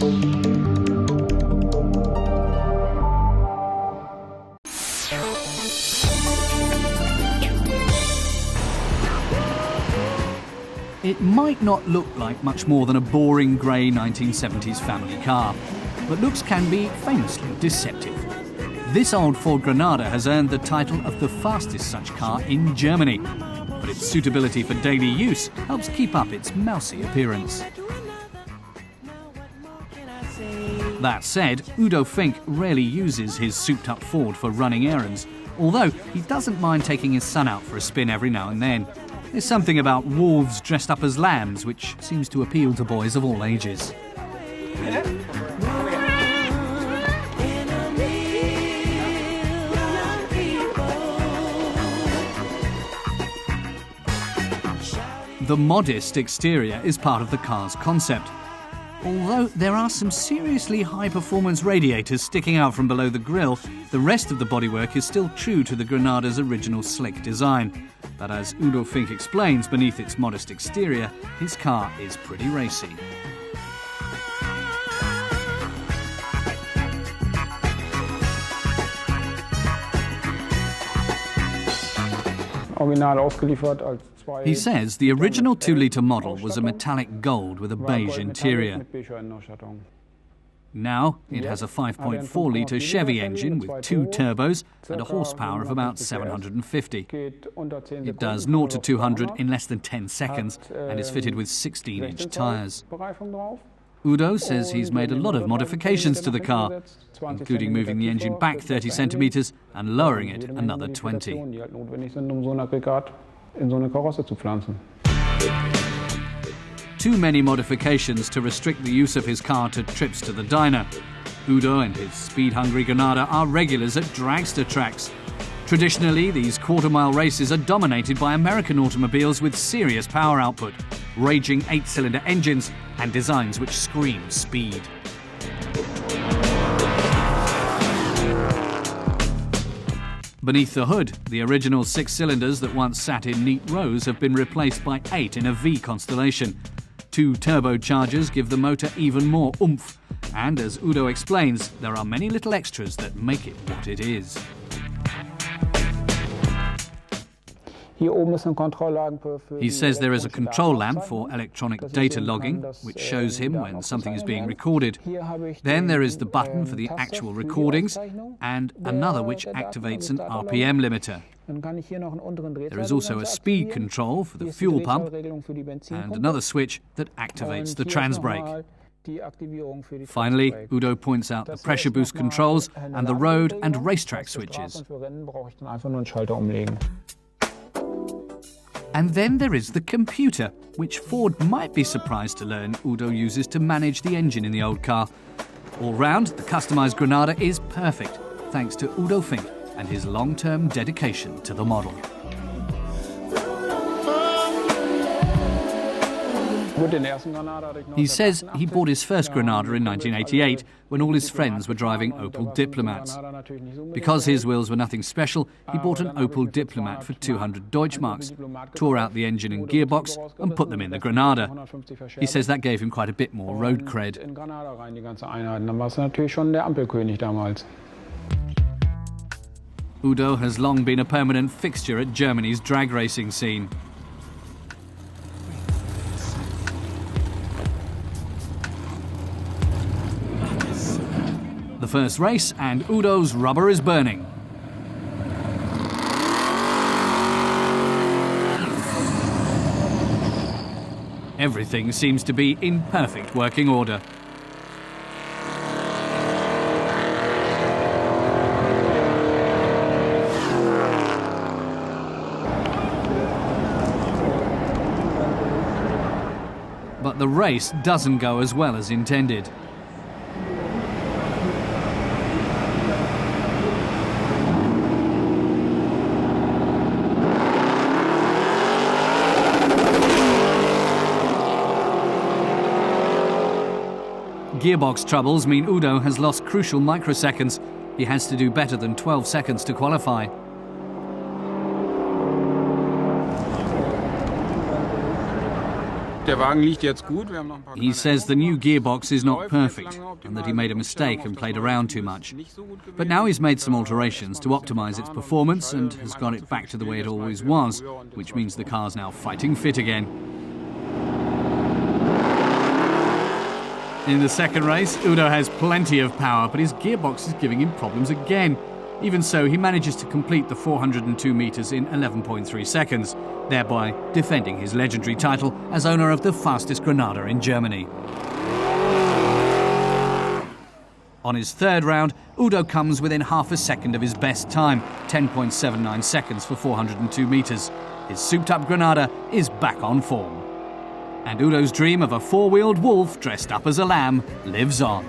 It might not look like much more than a boring grey 1970s family car, but looks can be famously deceptive. This old Ford Granada has earned the title of the fastest such car in Germany, but its suitability for daily use helps keep up its mousy appearance. That said, Udo Fink rarely uses his souped-up Ford for running errands, although he doesn't mind taking his son out for a spin every now and then. There's something about wolves dressed up as lambs which seems to appeal to boys of all ages. The modest exterior is part of the car's concept. Although there are some seriously high-performance radiators sticking out from below the grille, the rest of the bodywork is still true to the Granada's original slick design. But as Udo Fink explains, beneath its modest exterior, his car is pretty racy. He says the original 2-litre model was a metallic gold with a beige interior. Now it has a 5.4-litre Chevy engine with 2 turbos and a horsepower of about 750. It does 0 to 200 in less than 10 seconds and is fitted with 16-inch tyres. Udo says he's made a lot of modifications to the car, including moving the engine back 30 centimetres and lowering it another 20. Too many modifications to restrict the use of his car to trips to the diner. Udo and his speed-hungry Granada are regulars at dragster tracks. Traditionally, these quarter-mile races are dominated by American automobiles with serious power output, raging 8-cylinder engines and designs which scream speed. Beneath the hood, the original 6 cylinders that once sat in neat rows have been replaced by 8 in a V constellation. 2 turbochargers give the motor even more oomph, and as Udo explains, there are many little extras that make it what it is. He says there is a control lamp for electronic data logging, which shows him when something is being recorded. Then there is the button for the actual recordings, and another which activates an RPM limiter. There is also a speed control for the fuel pump, and another switch that activates the trans brake. Finally, Udo points out the pressure boost controls and the road and racetrack switches. And then there is the computer, which Ford might be surprised to learn Udo uses to manage the engine in the old car. All round, the customised Granada is perfect, thanks to Udo Fink and his long-term dedication to the model. He says he bought his first Granada in 1988 when all his friends were driving Opel Diplomats. Because his wheels were nothing special, he bought an Opel Diplomat for 200 Deutschmarks, tore out the engine and gearbox and put them in the Granada. He says that gave him quite a bit more road cred. Udo has long been a permanent fixture at Germany's drag racing scene. The first race, and Udo's rubber is burning. Everything seems to be in perfect working order. But the race doesn't go as well as intended. Gearbox troubles mean Udo has lost crucial microseconds. He has to do better than 12 seconds to qualify. He says the new gearbox is not perfect and that he made a mistake and played around too much. But now he's made some alterations to optimise its performance and has got it back to the way it always was, which means the car's now fighting fit again. In the second race, Udo has plenty of power, but his gearbox is giving him problems again. Even so, he manages to complete the 402 metres in 11.3 seconds, thereby defending his legendary title as owner of the fastest Granada in Germany. On his third round, Udo comes within half a second of his best time, 10.79 seconds for 402 metres. His souped-up Granada is back on form. And Udo's dream of a four-wheeled wolf dressed up as a lamb lives on.